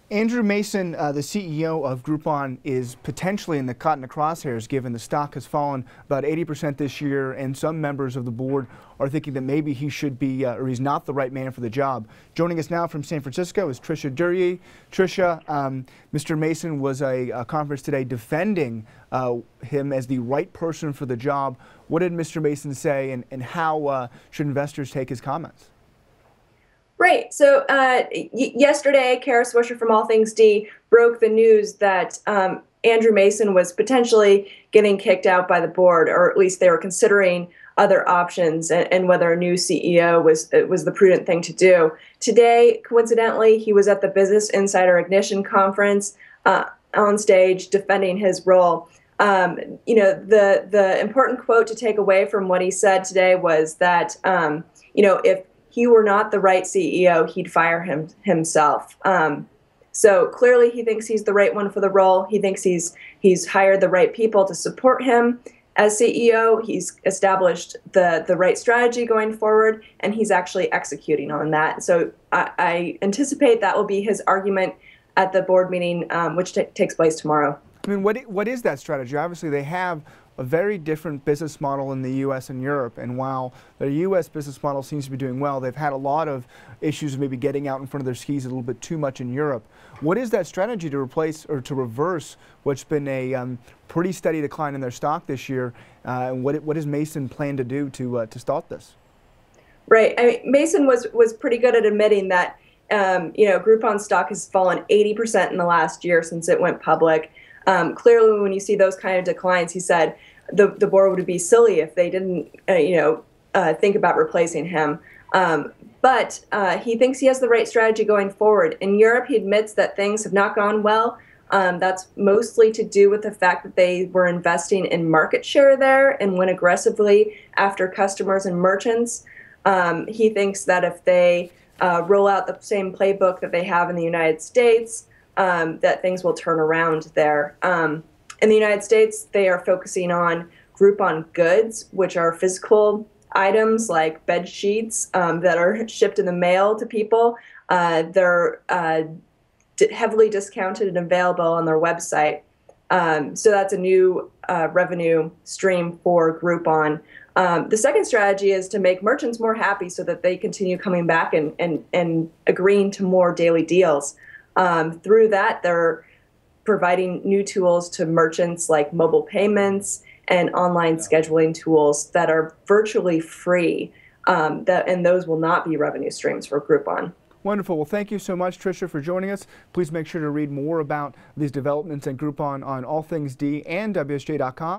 Andrew Mason, the CEO of Groupon, is potentially in the caught in the crosshairs given the stock has fallen about 80% this year, and some members of the board are thinking that maybe he should be, or he's not the right man for the job. Joining us now from San Francisco is Tricia Duryee. Tricia, Mr. Mason was a conference today defending him as the right person for the job. What did Mr. Mason say, and how should investors take his comments? Right. So yesterday, Kara Swisher from All Things D broke the news that Andrew Mason was potentially getting kicked out by the board, or at least they were considering other options and whether a new CEO was the prudent thing to do. Today, coincidentally, he was at the Business Insider Ignition conference on stage defending his role. The important quote to take away from what he said today was that if he were not the right CEO, he'd fire himself. So clearly he thinks he's the right one for the role. He thinks he's hired the right people to support him as CEO. He's established the right strategy going forward, and he's actually executing on that. So I anticipate that will be his argument at the board meeting, which takes place tomorrow. I mean, what is that strategy? Obviously, they have a very different business model in the U.S. and Europe, and while their U.S. business model seems to be doing well, they've had a lot of issues of maybe getting out in front of their skis a little bit too much in Europe. What is that strategy to replace or to reverse what's been a pretty steady decline in their stock this year? And what does Mason plan to do to stop this? Right. I mean, Mason was pretty good at admitting that Groupon stock has fallen 80% in the last year since it went public. Clearly, when you see those kind of declines, he said the board would be silly if they didn't, think about replacing him. But he thinks he has the right strategy going forward. In Europe, he admits that things have not gone well. That's mostly to do with the fact that they were investing in market share there and went aggressively after customers and merchants. He thinks that if they roll out the same playbook that they have in the United States, that things will turn around there. In the United States, they are focusing on Groupon goods, which are physical items like bed sheets that are shipped in the mail to people. They're heavily discounted and available on their website. So that's a new revenue stream for Groupon. The second strategy is to make merchants more happy so that they continue coming back and agreeing to more daily deals. Through that, they're providing new tools to merchants like mobile payments and online scheduling tools that are virtually free, and those will not be revenue streams for Groupon. Wonderful. Well, thank you so much, Tricia, for joining us. Please make sure to read more about these developments and Groupon on All Things D and WSJ.com.